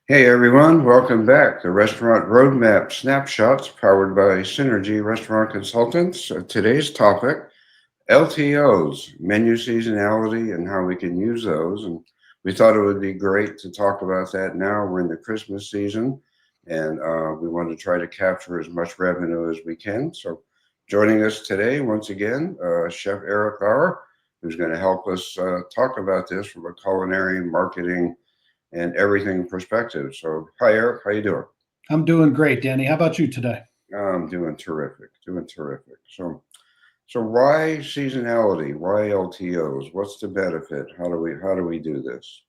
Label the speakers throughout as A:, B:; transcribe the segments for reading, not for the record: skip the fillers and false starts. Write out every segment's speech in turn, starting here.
A: Hey everyone, welcome back. The Restaurant Roadmap Snapshots powered by Synergy Restaurant Consultants. Today's topic, LTOs, menu seasonality and how we can use those. And we thought it would be great to talk about that now. We're in the Christmas season and we want to try to capture as much revenue as we can. So joining us today, once again, Chef Eric Lauer, who's going to help us talk about this from a culinary, marketing, and everything perspective. So, hi Eric, how you doing?
B: I'm doing great, Danny. How about you today?
A: I'm doing terrific, doing terrific. So why seasonality? Why LTOs? What's the benefit? How do we do this?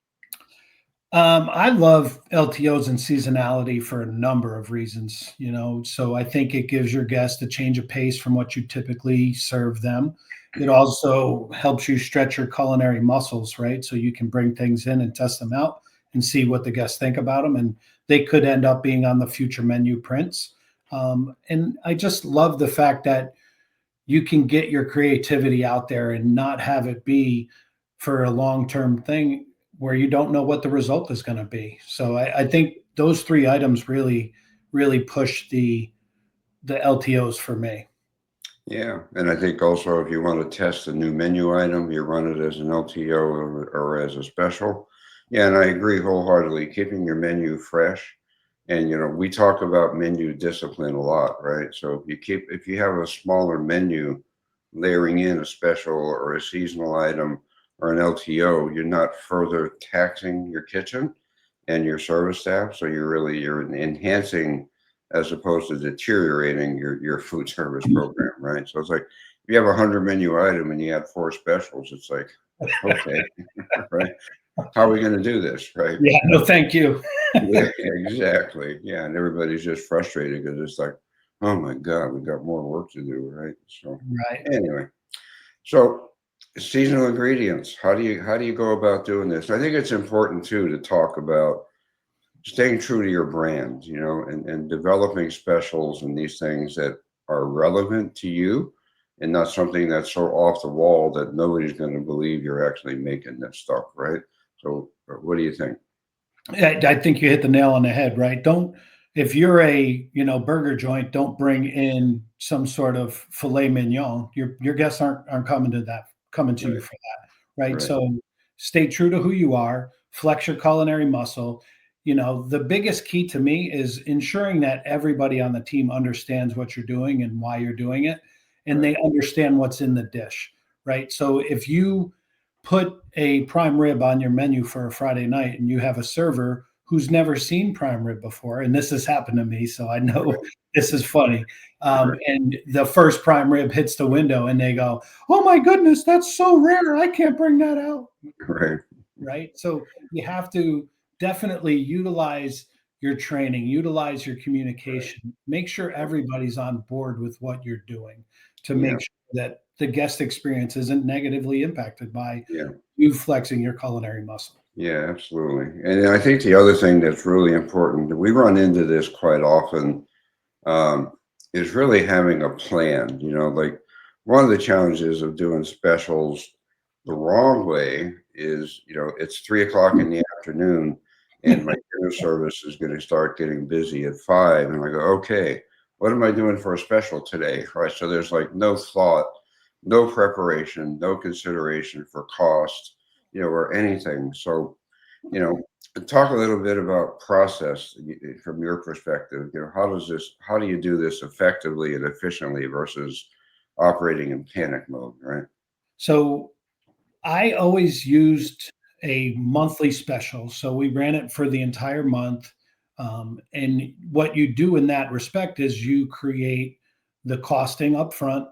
B: I love LTOs and seasonality for a number of reasons, So I think it gives your guests a change of pace from what you typically serve them. It also helps you stretch your culinary muscles, right? So you can bring things in and test them out and see what the guests think about them. And they could end up being on the future menu prints. And I just love the fact that you can get your creativity out there and not have it be for a long-term thing where you don't know what the result is going to be. So I think those three items really push the LTOs for me.
A: Yeah, and I think also if you want to test a new menu item, you run it as an LTO or as a special. Yeah, and I agree wholeheartedly. Keeping your menu fresh, and we talk about menu discipline a lot, right? So if you have a smaller menu, layering in a special or a seasonal item or an LTO, you're not further taxing your kitchen and your service staff. So you're enhancing as opposed to deteriorating your food service program, right? So it's like if you have 100 menu item and you have four specials, it's like, okay, right? How are we going to do this, right?
B: Yeah, no, thank you.
A: Yeah, exactly. Yeah, and everybody's just frustrated because it's like, oh my God, we got more work to do, right? So
B: Right.
A: anyway, so seasonal ingredients. How do you go about doing this? I think it's important too to talk about staying true to your brand, and developing specials and these things that are relevant to you and not something that's so off the wall that nobody's going to believe you're actually making this stuff, right? So, what do you think?
B: I think you hit the nail on the head, right? Don't if you're a burger joint, don't bring in some sort of filet mignon. Your guests aren't coming to you
A: Right,
B: for that, right?
A: right,
B: So stay true to who you are, flex your culinary muscle. The biggest key to me is ensuring that everybody on the team understands what you're doing and why you're doing it, and
A: right,
B: they understand what's in the dish, right? So if you put a prime rib on your menu for a Friday night and you have a server who's never seen prime rib before, and this has happened to me, so I know
A: right,
B: this is funny.
A: sure,
B: And the first prime rib hits the window and they go, "Oh my goodness, that's so rare. I can't bring that out."
A: right,
B: Right. So you have to definitely utilize your training, utilize your
A: right.
B: communication, make sure everybody's on board with what you're doing to
A: Yeah,
B: make sure that the guest experience isn't negatively impacted by
A: yeah,
B: you flexing your culinary muscle.
A: yeah, absolutely. And I think the other thing that's really important, we run into this quite often, um, is really having a plan. Like one of the challenges of doing specials the wrong way is, it's 3 o'clock in the afternoon and my dinner service is going to start getting busy at 5. And I go, okay, what am I doing for a special today? Right. So there's like no thought, no preparation, no consideration for cost, or anything. So, you know, talk a little bit about process from your perspective. How do you do this effectively and efficiently versus operating in panic mode, right?
B: So I always used a monthly special. So we ran it for the entire month. And what you do in that respect is you create the costing up front.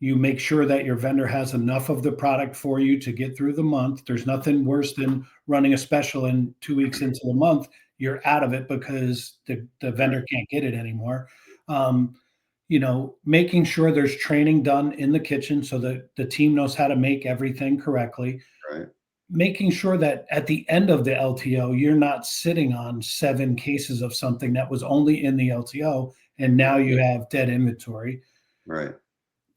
B: You make sure that your vendor has enough of the product for you to get through the month. There's nothing worse than running a special and 2 weeks into the month, you're out of it because the
A: Right,
B: vendor can't get it anymore. Um, Making sure there's training done in the kitchen so that the team knows how to make everything correctly,
A: right,
B: making sure that at the end of the LTO, you're not sitting on 7 cases of something that was only in the LTO and now you have dead inventory.
A: right,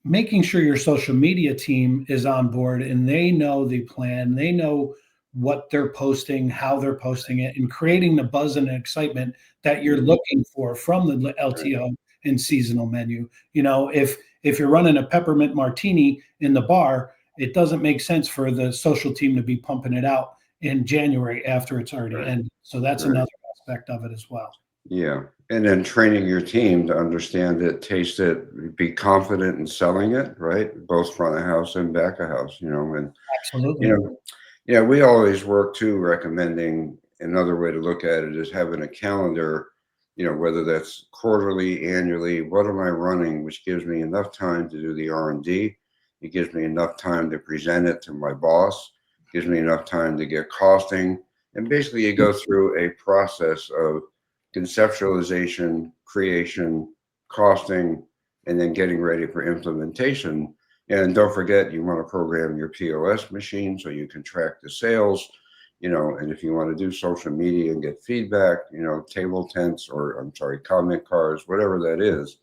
B: Making sure your social media team is on board and they know the plan, they know what they're posting, how they're posting it, and creating the buzz and excitement that you're
A: Mhm.
B: looking for from the LTO and seasonal menu. If you're running a peppermint martini in the bar, it doesn't make sense for the social team to be pumping it out in January after it's already
A: Right.
B: ended. So that's
A: Right.
B: another aspect of it as well.
A: Yeah. And then training your team to understand it, taste it, be confident in selling it, right? Both front of house and back of house, and you
B: Absolutely.
A: know, yeah, we always work too, recommending another way to look at it is having a calendar, whether that's quarterly, annually, what am I running, which gives me enough time to do the R&D. It gives me enough time to present it to my boss, gives me enough time to get costing. And basically you go through a process of conceptualization, creation, costing, and then getting ready for implementation. And don't forget, you want to program your POS machine so you can track the sales, and if you want to do social media and get feedback, table tents or I'm sorry, comment cards, whatever that is,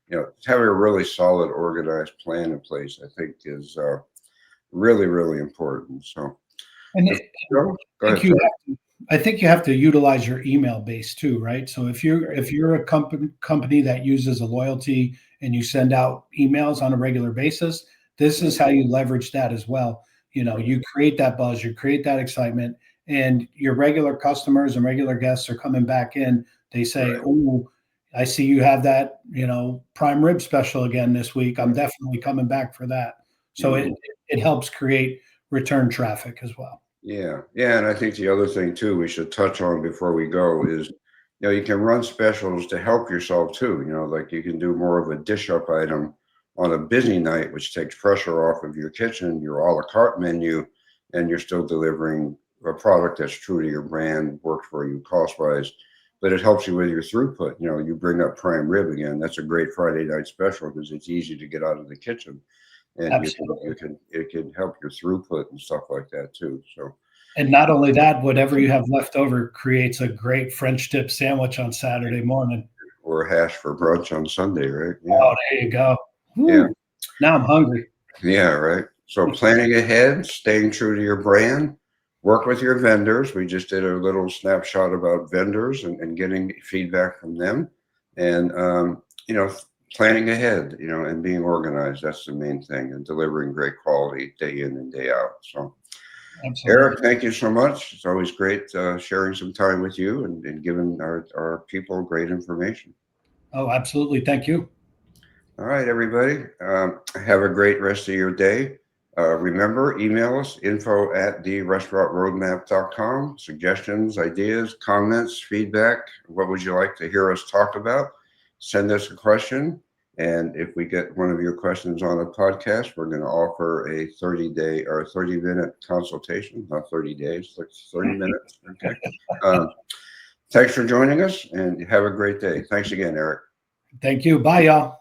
A: having a really solid, organized plan in place, I think is really, really important. So,
B: And
A: if, go
B: I think
A: ahead, sorry.
B: I think you have to utilize your email base too, right? So if you're a company that uses a loyalty and you send out emails on a regular basis, this is how you leverage that as well. You create that buzz, you create that excitement, and your regular customers and regular guests are coming back in. They say,
A: Right.
B: "Oh, I see you have that, prime rib special again this week. I'm
A: Right.
B: definitely coming back for that." So it
A: Mhm.
B: it helps create return traffic as well.
A: Yeah, yeah, and I think the other thing too we should touch on before we go is, you can run specials to help yourself too. Like you can do more of a dish up item on a busy night, which takes pressure off of your kitchen, your a la carte menu, and you're still delivering a product that's true to your brand, works for you cost wise, but it helps you with your throughput. You bring up prime rib again. That's a great Friday night special because it's easy to get out of the kitchen and
B: Absolutely.
A: it can help your throughput and stuff like that too. So
B: And not only that, whatever you have left over creates a great French dip sandwich on Saturday morning.
A: or hash for brunch on Sunday, right? Yeah,
B: Oh, there you go.
A: yeah,
B: Woo. Now I'm hungry.
A: yeah, right. So planning ahead, staying true to your brand, work with your vendors. We just did a little snapshot about vendors and getting feedback from them, and planning ahead, and being organized. That's the main thing, and delivering great quality day in and day out. So. Eric,
B: Absolutely.
A: thank you so much. It's always great sharing some time with you and giving our people great information.
B: Oh, absolutely. Thank you.
A: All right, everybody. Have a great rest of your day. Remember, email us info@therestaurantroadmap.com. Suggestions, ideas, comments, feedback. What would you like to hear us talk about? Send us a question. And if we get one of your questions on a podcast, we're going to offer a 30-day or 30-minute consultation, not 30 days, like 30 minutes. Okay. Um, thanks for joining us and have a great day. Thanks again, Eric.
B: Thank you. Bye, y'all.